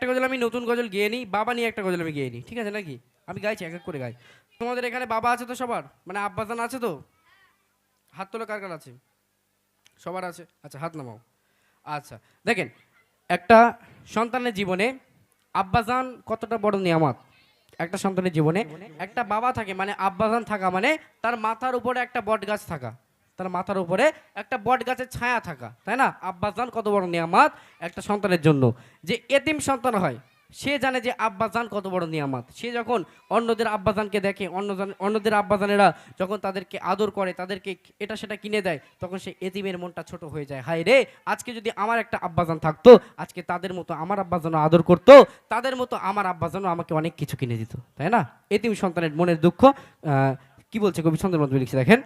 একটা গজল আমি নতুন গজল গেয়ে নিই, বাবা নিয়ে একটা গজল আমি গেয়ে নিই, ঠিক আছে নাকি? আমি গাইছি, এক এক করে গাই। তোমাদের এখানে বাবা আছে তো সবার, মানে আব্বাজান আছে তো? হাত তোলো কার কার আছে? সবার আছে, আচ্ছা হাত নামাও। আচ্ছা দেখেন, একটা সন্তানের জীবনে আব্বাজান কতটা বড় নিয়ামত। একটা সন্তানের জীবনে একটা বাবা থাকে মানে আব্বাজান থাকা মানে তার মাথার উপরে একটা বট গাছ থাকা, তার মাথার উপরে একটা বট গাছের ছায়া থাকা, তাই না? আব্বাজান কত বড় নিয়ামত একটা সন্তানের জন্য। যে এতিম সন্তান হয় সে জানে যে আব্বাজান কত বড় নিয়ামত। সে যখন অন্যদের আব্বাজানকে দেখে, অন্যদের আব্বাজানেরা যখন তাদেরকে আদর করে, তাদেরকে এটা সেটা কিনে দেয়, তখন সে এতিমের মনটা ছোট হয়ে যায়। হায় রে, আজকে যদি আমার একটা আব্বাজান থাকতো, আজকে তাদের মতো আমার আব্বাজানও আদর করতো, তাদের মতো আমার আব্বাজানও আমাকে অনেক কিছু কিনে দিত, তাই না? এতিম সন্তানের মনের দুঃখ কি বলছে কবি ছন্দের মধ্যে লিখছে দেখেন,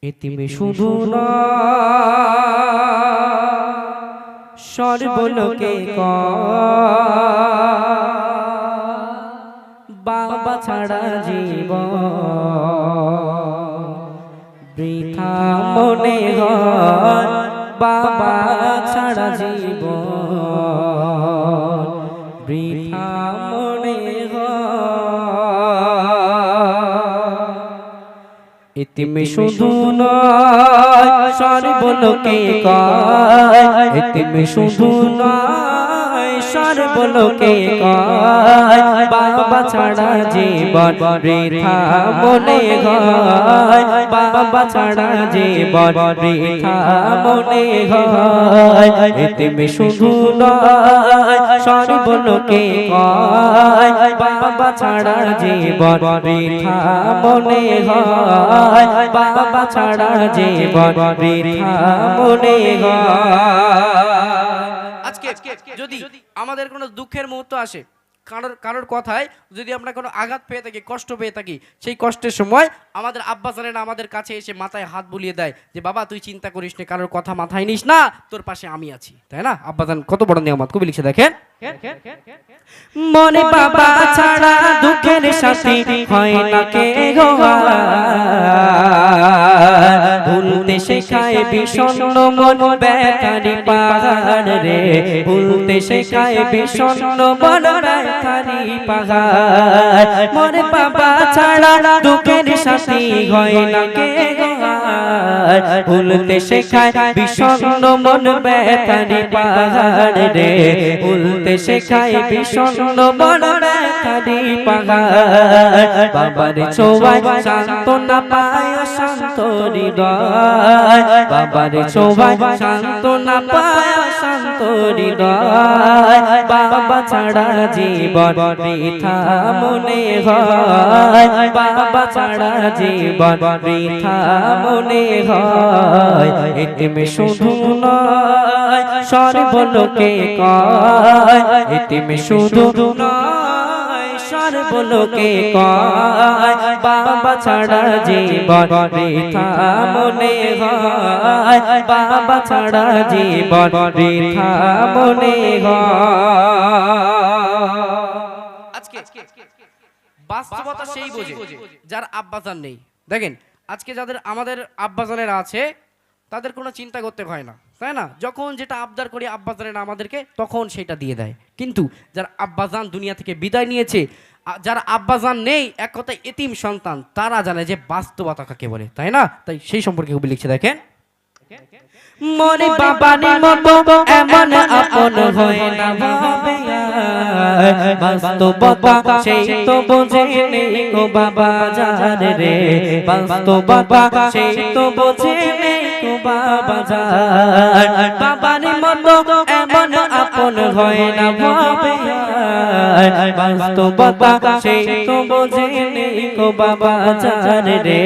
এতিমে শুধু না সর্বলোকে বাবা ছাড়া জীবন বৃথা মনে হয়, বাবা ছাড়া জীবন বৃথা মনে হয়। এতিমে শুধু নয় সর্বলোকে কয়, এতিমে শুধু নয় সর্বলোকে কয়, বাবা ছাড়া জীবন বৃথা মনে হয়, বাবা ছাড়া জীবন বৃথা মনে হয়। এতিমে শুধু নয় সর্বলোকে কয়, বাবা ছাড়া জীবন বৃথা মনে হয়, বাবা ছাড়া জীবন বৃথা মনে হয়। আজকে যদি আমাদের কোনো দুঃখের মুহূর্ত আসে, কারোর কথায় যদি আমরা কোনো আঘাত পেয়ে থাকি, কষ্ট পেয়ে থাকি, সেই কষ্টের সময় আমাদের আব্বাজানেরা আমাদের কাছে এসে মাথায় হাত বুলিয়ে দেয় যে বাবা তুই চিন্তা করিস না, কারোর কথা মাথায় নিস না, তোর পাশে আমি আছি, তাই না? আব্বাজান কত বড় নিয়ামত। কবি লিখছে দেখেন, মনে বাবা ছাড়া দুঃখের সাথী হয় না কে গো, ভুলতে শেখায় বিষণ্ণ মন ব্যথারি পাহাড় রে, ভুলতে শেখায় বিষণ্ণ মন ব্যথারি পাহাড়। মনে বাবা ছাড়া দুঃখের সাথী হয় না কে গো, ভুলতে শেখায় বিষণ্ণ মন ব্যথারি পাহাড় রে, ভুলতে শেখায় বিষণ্ণ মন ব্যথারি পাহাড়। বাবার ছোঁয়ায় সান্ত্বনা পায় শান্ত হৃদয়, বাবার ছোঁয়ায় সান্ত্বনা পায় শান্ত হৃদয়, বাবা ছাড়া জীবন বৃথা মনে হয়, বাবা ছাড়া জীবন বৃথা মনে হয়। এতিমে শুধু নয় সর্বলোকে কয়, এতিমে শুধু নয় সর্বলোকে কয়, বাবা ছাড়া জীবন বৃথা মনে হয়, বাবা ছাড়া জীবন বৃথা মনে হয়। আজকে বাস্তবতা সেই বোঝে যার আব্বাজান নেই। দেখেন আজকে যাদের আমাদের আব্বাজানেরা আছে তাদের কোনো চিন্তা করতে হয় না, তাই না? যখন যেটা আবদার করি আব্বাজানেরা আমাদেরকে তখন সেটা দিয়ে দেয়। কিন্তু যারা আব্বাজান দুনিয়া থেকে বিদায় নিয়েছে, যারা আব্বাজান নেই, এক কথায় এতিম সন্তান, তারা জানে যে বাস্তবতা কাকে বলে, তাই না? তাই সেই সম্পর্কে কবি লিখছে দেখেন, মনে বাবানি মতো এমন আপন হয় না ভাবে, বাস্তবতা সেই তো বোঝে নেই গো বাবা জান রে, বাস্তবতা সেই তো বোঝে নেই গো বাবা জান। বাবানি মতো এমন আপন হয় না ভাবে, বাস্তবতা সেই তো বোঝে নেই গো বাবা জান রে,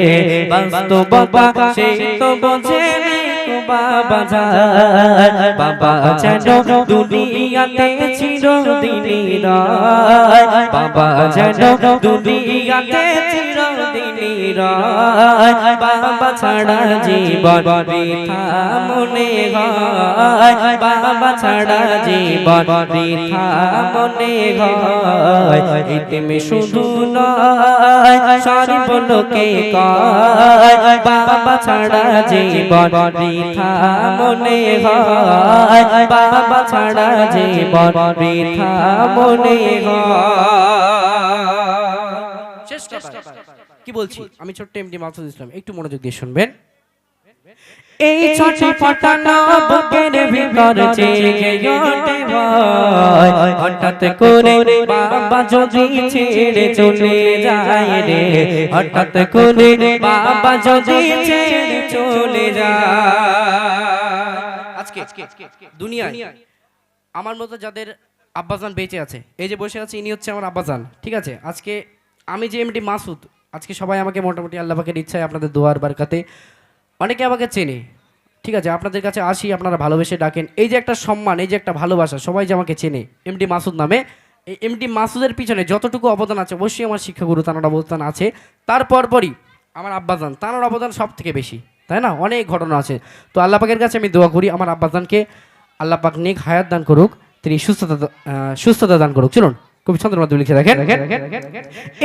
বাস্তবতা সেই তো বোঝে নেই বাবা জান। বাবা যেন দুনিয়াতে চিরদিনই রয়, বাবা যেন দুনিয়াতে চিরদিন নিরায় বাবা ছাড়া জীবন বৃথা মনে হয় বাবা ছাড়া জীবন বৃথা মনে হয় এতিম শুধু নয় সর্বলোকে কয় বাবা ছাড়া জীবন বৃথা মনে হয় বাবা ছাড়া জীবন বৃথা মনে হয়। শেষ কথা কি বলছি আমি ছোট্ট এমডি মাসুদ ইসলাম, একটু মনোযোগ দিয়ে শুনবেন। এই ছোট ফটানো বুকের ভিতর জেগে ওঠে ভয় হঠাৎ করে বাবা যদি ছেড়ে চলে যায় রে হঠাৎ করে বাবা যদি ছেড়ে চলে যায়। আজকে দুনিয়ায় আমার মতো যাদের আব্বাজান বেঁচে আছে, এই যে বসে আছে ইনি হচ্ছে আমার আব্বাজান, ঠিক আছে। আজকে আমি যে এমডি মাসুদ, আজকে সবাই আমাকে মোটামুটি আল্লাহ পাকের ইচ্ছায় আপনাদের দোয়ার বারকাতে অনেকে আমাকে চেনে, ঠিক আছে। আপনাদের কাছে আসি, আপনারা ভালোবেসে ডাকেন, এই যে একটা সম্মান, এই যে একটা ভালোবাসা, সবাই যে আমাকে চেনে এমডি মাসুদ নামে। এই এমডি মাসুদের পিছনে যতটুকু অবদান আছে অবশ্যই আমার শিক্ষাগুরু তানার অবদান আছে, তারপরই আমার আব্বাজান, তানার অবদান সব থেকে বেশি, তাই না? অনেক ঘটনা আছে। তো আল্লাহ পাকের কাছে আমি দোয়া করি আমার আব্বাজানকে আল্লাহ পাক নেক হায়াত দান করুক, তিনি সুস্থতা দান করুক। চলুন কবি ছন্দের মাধ্যমে লিখে দেখেন।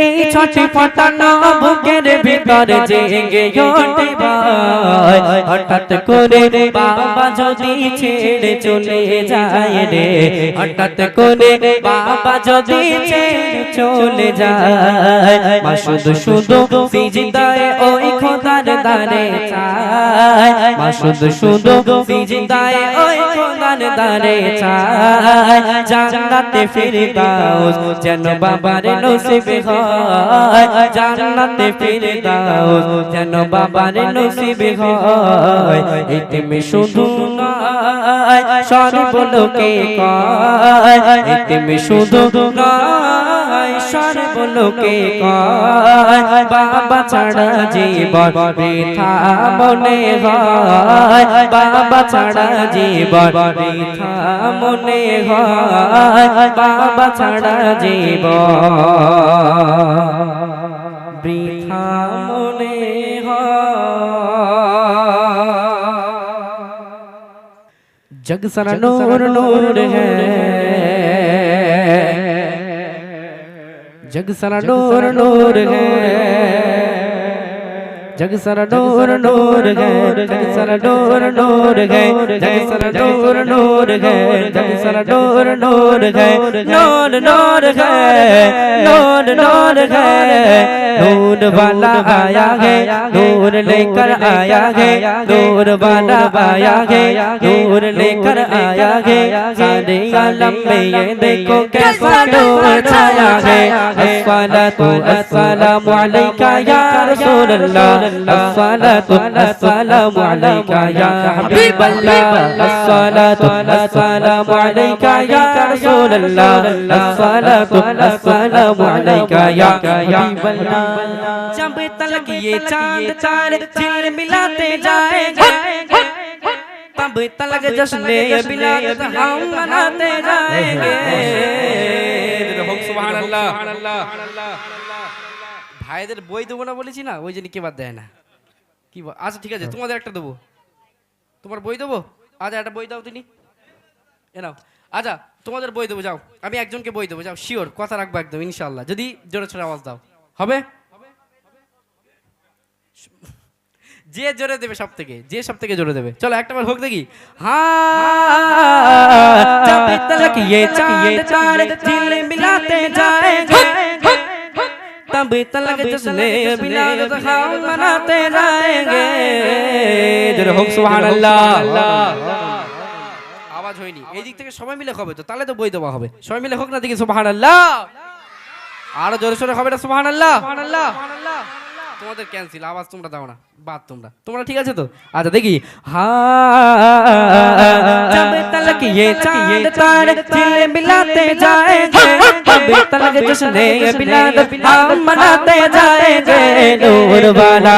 এই ছোট ফটানো বুকের ভিতর জেগে ওঠে ভয় হঠাৎ করে বাবা যদি ছেড়ে চলে যায় রে হঠাৎ করে বাবা যদি ছেড়ে চলে যায় মা শুধু শুধু সিজদায় ওই খোদার দারে চায় মা শুধু শুধু সিজদায় ওই খোদার দারে চায় জান্নাতে ফিরদাউস যেন বাবার নসিব হয় জান্নাতে ফিরদাউস যেন বাবার নসিব হয় এতিম শুধু নয় সর্বলোকে কয় এতিম শুধু নয় সর্বলোকে কয় বাবা ছাড়া জীবন বৃথা মনে হয় বাবা ছাড়া জীবন বৃথা মনে হয় বাবা ছাড়া জীবন বৃথা মনে হয়। जग सारा नूर नूर है जग सारा नूर नूर है जग सारा नूर नूर है जग सारा नूर नूर है जग सारा नूर नूर है जग सारा नूर नूर है नूर नूर है नूर नूर है नूर वाला आया है नूर लेकर आया है नूर वाला आया है नूर लेकर आया है सारे आलम में ये देखो कैसा नूर छाया है अस्सलातु अस्सलामु अलैका या रसूल अल्लाह अस्सलातु अस्सलामु अलैका या हबीब अल्लाह अस्सलातु अस्सलामु अलैका या रसूल अल्लाह अस्सलातु अस्सलामु अलैका या हबीब अल्लाह। जब तक ये चांद तारे चिर मिलाते जाएंगे तब तक जश्ने बिलात हम मनाते जाएंगे। सुभान अल्लाह। ভাইদের বই দেবো না বলেছি না, ওই জন্য কে বাদ দেয় না কি। আচ্ছা ঠিক আছে, তোমাদের একটা দেবো, তোমার বই দেবো। আচ্ছা একটা বই দাও তিনি, এ নাও। আচ্ছা তোমাদের বই দেবো, যাও। আমি একজনকে বই দেবো, যাও, শিওর, কথা রাখবো একদম ইনশাআল্লাহ, যদি জোরে ছোড়ে আওয়াজ দাও। হবে? যে জোরে দেবে সব থেকে, যে সব থেকে জোরে দেবে। চলো একটা বার হোক দেখি। হ্যাঁ जब तक ये चांद तारे दिल मिलाते जाएंगे तब तक जश्ने बिलात हम मनाते जाएंगे। जरा হোক সুবহানাল্লাহ। আওয়াজ হয়নি, এই দিক থেকে সবাই মিলে হবে তো, তাহলে তো বই দেওয়া হবে। সবাই মিলে হোক না দেখি সুবহানাল্লাহ। আরো জোরে সোরে হবে না সুবহানাল্লাহ। তোমাদের ক্যান্সেল, আওয়াজ তোমরা দাও না, বাদ তোমরা ঠিক আছে তো? আচ্ছা দেখি। जब तक ये चांद तारे दिल मिलाते जाएंगे तब तक जश्ने बिलात हम मनाते जाएंगे। नूर वाला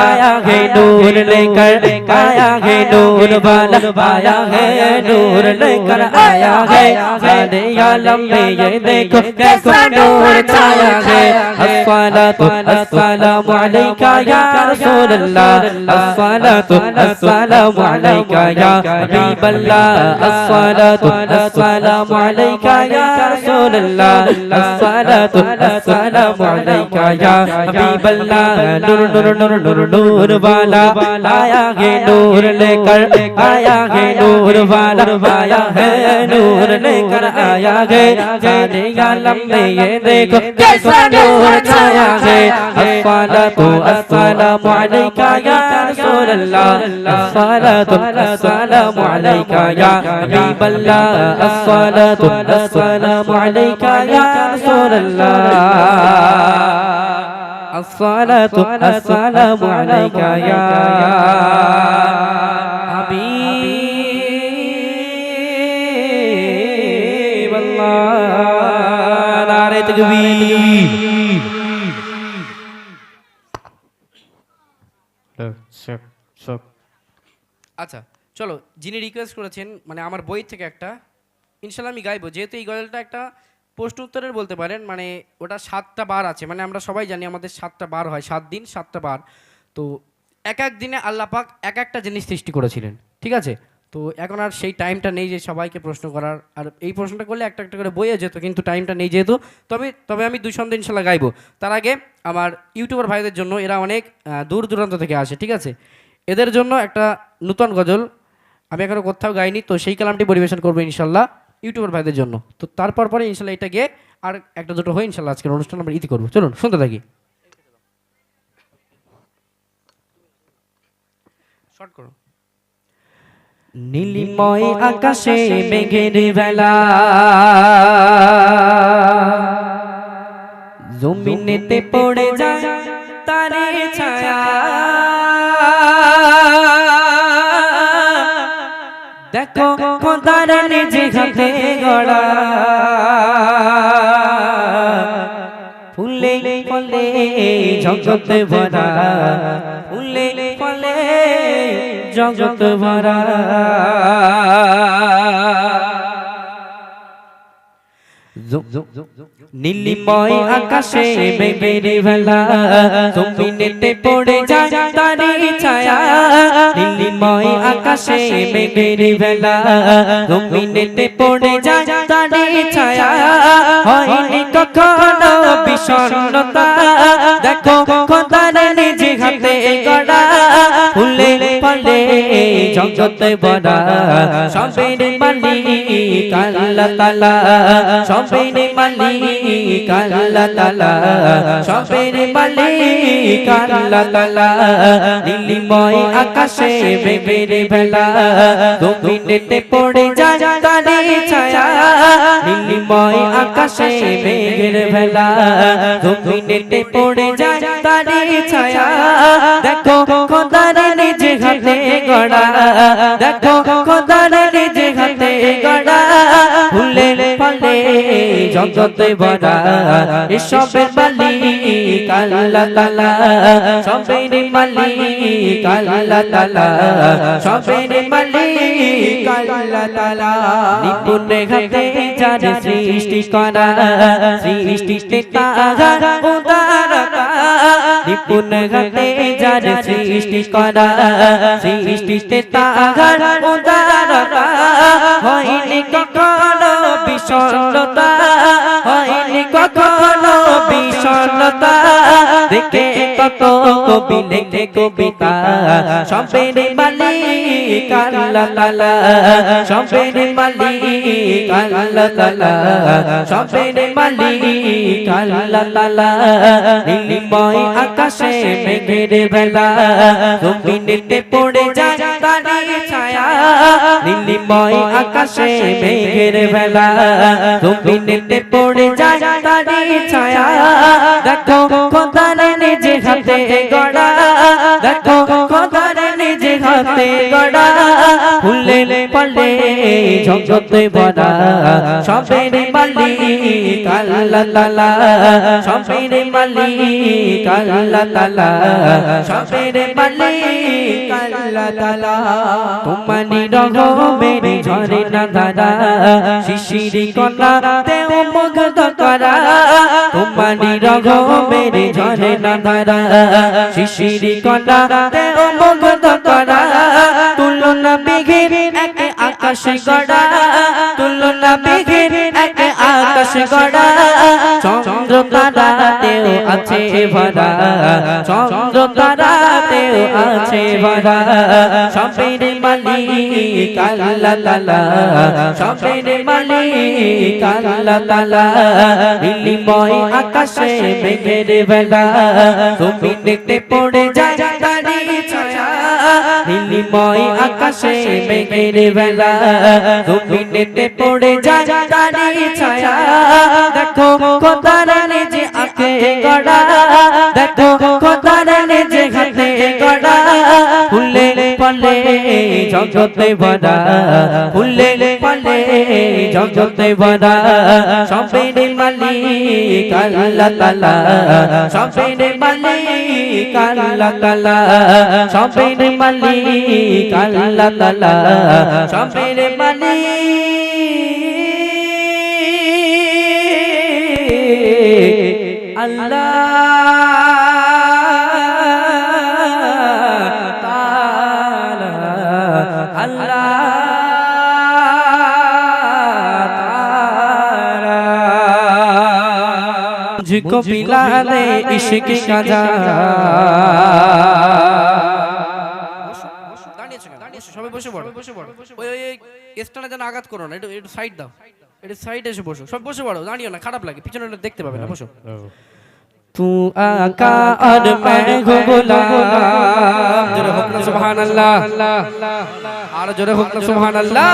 आया है नूर लेकर आया है नूर वाला आया है नूर लेकर आया है सारे आलम में ये देखो कैसा नूर छाया है। अस्सलातु अस्सलामु আলাইকা ইয়া রাসূলুল্লাহ আসসালাতু আসসালামু আলাইকা ইয়া হাবিবাল্লাহ আসসালাতু আসসালামু আলাইকা ইয়া রাসূলুল্লাহ আসসালাতু আসসালামু আলাইকা ইয়া হাবিবাল্লাহ নূর নূর নূর নূর नूर वाला आया है नूर लेकर आया है नूर वाला आया है नूर लेकर आया है जाने आलम में ये देखो कैसा नूर छाया है अस्सलातु अस्सलामु अलैका या रसूल अल्लाह अस्सलातु अस्सलामु अलैका या हबीब अल्लाह अस्सलातु अस्सलामु अलैका या रसूल अल्लाह अस्सलातु अस्सलामु अलैका या हबीब अल्लाह नारे तकबीर আচ্ছা চলো যিনি রিকোয়েস্ট করেছেন মানে আমার বই থেকে একটা ইনশাআল্লাহ আমি গাইবো যেহেতু এই গজলটা একটা প্রশ্ন উত্তরের বলতে পারেন মানে ওটা 7টা বার আছে মানে আমরা সবাই জানি আমাদের 7টা বার হয় 7 দিন 7টা বার তো এক এক দিনে আল্লাহ পাক এক একটা জিনিস সৃষ্টি করেছিলেন ঠিক আছে তো এখন আর সেই টাইমটা নেই যে সবাইকে প্রশ্ন করার আর এই প্রশ্নটা করলে একটা একটা করে বইয়ে যেত কিন্তু টাইমটা নেই যেহেতু তবে আমি 2 সন্ধ্যা ইনশাআল্লাহ গাইবো তার আগে আমার ইউটিউবার ভাইদের জন্য এরা অনেক দূর দূরান্ত থেকে আসে ঠিক আছে এদের জন্য একটা নতুন গজল আমি এখনো কোথাও গাইনি তো সেই কালামটি পরিবেশন করবো ইনশাআল্লাহ ইউটিউবার ভাইদের জন্য তো তারপর পরে ইনশাআল্লাহ এটা গিয়ে আর একটা দুটো হয়ে ইনশাআল্লাহ আজকের অনুষ্ঠান আমরা ইতি করবো চলুন শুনতে থাকি শর্ট করো নীলিময় আকাশে মেঘের বেলা জমিনেতে পড়ে যায় তারে ছায়া দেখো খোদার নিজে হাতে গড়া ফুলে ফলে জগৎ ভরা ফুলে ফলে জগৎ ভরা নীলিময় আকাশে মেঘের ভেলা জমিনেতে পড়ে যায় তারি ছায়া নীলিময় আকাশে মেঘের ভেলা জমিনেতে পড়ে যায় তারি ছায়া হয়নি কখনো বিষণ্ণতা দেখো খোদার নিজে হাতে গড়া ফুলে ফলে জগৎ ভরা সবের মালিক আল্লাহ তাআলা সবের মালিক আল্লাহ তাআলা সবের মালিক আল্লাহ তাআলা নীলিময় আকাশে মেঘের ভেলা জমিনেতে পড়ে যায় তারি ছায়া নীলিময় আকাশে মেঘের ভেলা জমিনেতে পড়ে যায় তারি ছায়া দেখো খোদার নিজে হাতে গড়া দেখো খোদার নিজে হাতে গড়া ফুলে ফলে জগৎ ভরা এসবের মালিক আল্লাহ তাআলা সবের মালিক আল্লাহ তাআলা সবের মালিক আল্লাহ তাআলা নিপুণ হাতে যার সৃষ্টি করা সৃষ্টিতে তাহার উদারতা নিপুণ হাতে যার সৃষ্টি করা সৃষ্টিতে তাহার উদারতা হয়নি কখনো বিষণ্ণতা হয়নি কখনো বিষণ্ণতা দেখে কত কবি লেখে কবিতা সবের মালিক আল্লাহ তাআলা সবের মালিক আল্লাহ তাআলা সবের মালিক আল্লাহ তাআলা নীলিময় আকাশে মেঘের ভেলা জমিনেতে পড়ে যায় তারি ছায়া নীলিময় আকাশে মেঘের ভেলা জমিনেতে পড়ে যায় তারি ছায়া দেখো খোদার নিজে হাতে গড়া দেখো খোদার নিজে হাতে গড়া ফুলে ফলে জগৎ ভরা সবের মালিক আল্লাহ তাআলা সবের মালিক আল্লাহ তাআলা সবের মালিক আল্লাহ তাআলা তোমারি রহমের ঝরে না ধারা শিশির কণা দেও মুগ্ধ করা তোমারি রগ মেরে ঝরে না ধারা শিশিরি কণা তেও মুগ্ধ করা তুলনা বিঘির এক আকাশ গড়া তুলনা বিঘির এক আকাশ গড়া চন্দ্র তারাতেও আছে ভরা চন্দ্র তারাতেও আছে ভরা সবের মালিক আল্লাহ তাআলা সবের মালিক আল্লাহ তাআলা নীলিময় আকাশে মেঘের বেলা তুমি দেখতে পড়ে যায় তারি ছায়া নীলিময় আকাশে মেঘের বেলা তুমি দেখতে পড়ে যায় তারি ছায়া দেখো খোদার নিজে আঁকে গড়া দেখো খোদার নিজে হাতে গড়া ফুলে ফলে জগতে ভরা ফুলে ফলে জগতে ভরা সবের মালিক আল্লাহ তাআলা সবের মালিক আল্লাহ তাআলা সবের মালিক আল্লাহ তাআলা সবের মালিক আল্লাহ তাআলা আল্লাহ तारा मुझको पिला दे इश्क का जाम সবাই বসে পড়ো ওই স্ট্যান্ডে যেন আঘাত করো না একটু একটু সাইড দাও একটু সাইডে এসে বসো সব বসে পড়ো দাঁড়িও না খারাপ লাগে পিছনে দেখতে পাবে না বসো तू आका और मैं हूँ गुलाम जोरे हुक्म सुभान अल्लाह और जोरे हुक्म सुभान अल्लाह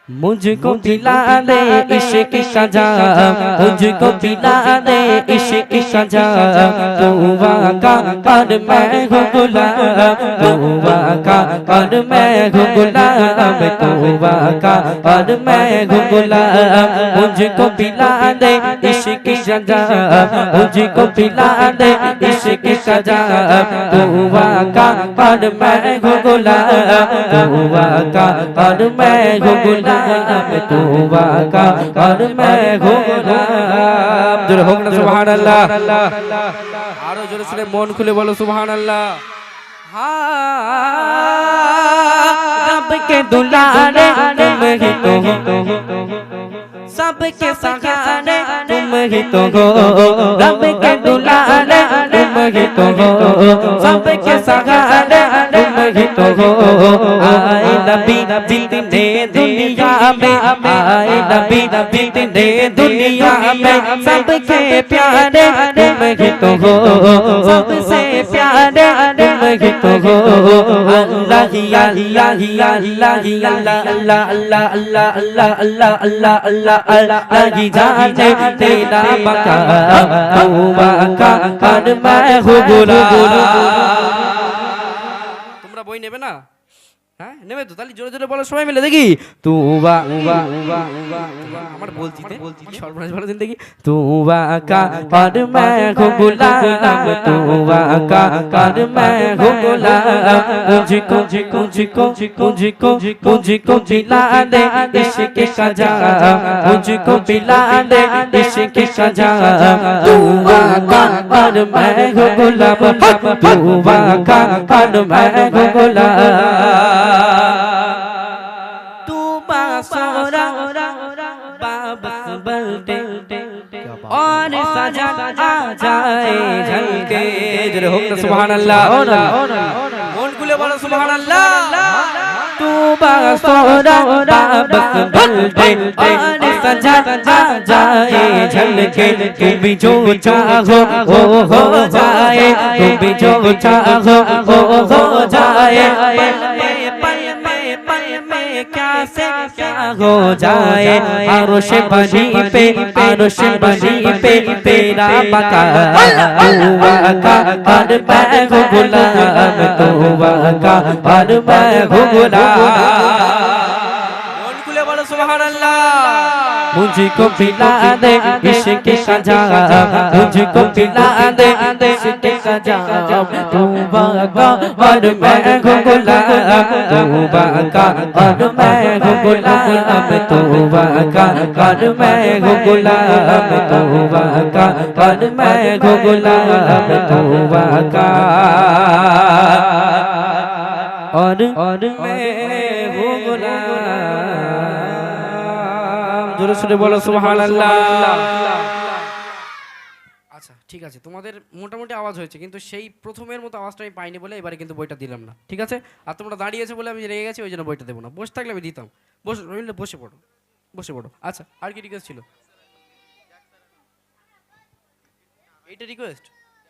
मुझको पिला दे इश्क का जाम मुझको पिला दे इश्क का जाम तू आका और मैं हूँ गुलाम तू आका और मैं हूँ गुलाम तू आका और मैं हूँ गुलाम मुझको पिला दे इश्क का जाम मुझको पिला दे इश्क का जाम तू आका और मैं हूँ गुलाम तू आका और मैं हूँ गुलाम तू आका और मैं हूँ गुलाम जोरे हुक्म सुभान अल्लाह आरो जोरे सुने मन खुले बोलो सुभान अल्लाह रब के दुलारे तुम ही तो हो सबके सहारे तुम ही तो हो रब के दुलारे तुम ही तो हो सबके सहारे तुम ही तो हो आए नबी जितने दुनिया में आए नबी जितने दुनिया में सबके प्यारे तुम ही तो हो सबसे प्यारे तुम ही तो हो अल्लाह ही अल्लाह ही अल्लाह ही अल्लाह अल्लाह अल्लाह अल्लाह अल्लाह अल्लाह अल्लाह अल्लाह अल्लाह ही जाने तेरा मकाम तू आका और मैं हूँ गुलाम তোমরা বই নেবে না হ্যাঁ নেবে তো তাহলে জোরে জোরে বলো সবাই মিলে দেখি তু বা আমার বলছি সর্বনাশ বলো দিন দেখি तू आका और मैं हूँ गुलाम तू आका और मैं हूँ गुलाम मुझको मुझको मुझको मुझको पिला दे इश्क का जाम मुझको पिला दे इश्क का जाम तू आका और मैं हूँ गुलाम तू आका और मैं हूँ गुलाम तू बासुरा बाबस बलते और सजा आ जाए झलके जोरे हुक्म सुभान अल्लाह मन खुले बोलो सुभान अल्लाह तू बासुरा बाबस बलते और सजा आ जाए झलके तुम जो चाहो वो हो जाए तुम जो चाहो वो हो जाए क्या से क्या हो जाए आरुश बनी पे तेरा मकाम तू आका और मैं हूँ गुलाम तू आका और मैं हूँ गुलाम मन खुले बोलो সুবহানাল্লাহ। मुझको पिला दे इश्क का जाम, मुझको पिला दे इश्क का जाम, तू बाका और मैं हूँ गुलाम, तू बाका और मैं हूँ गुलाम, तू बाका और मैं हूँ गुलाम, तू बाका और मैं हूँ गुलाम, तू बाका और मैं हूँ गुलाम। জোরে সুরে বলো সুবহানাল্লাহ। আচ্ছা ঠিক আছে, তোমাদের মোটামুটি আওয়াজ হয়েছে, কিন্তু সেই প্রথমের মতো আওয়াজটা আমি পাইনি বলে এবারে কিন্তু বইটা দিলাম না, ঠিক আছে? আর তোমরা দাঁড়িয়েছো বলে আমি রেগে গেছি, ওই জন্য বইটা দেবো না। বসে থাকলে আমি দিতাম। বসে রইলে বসে পড়ো, বসে পড়ো। আচ্ছা আর কি রিকোয়েস্ট ছিল? এইটা রিকোয়েস্ট?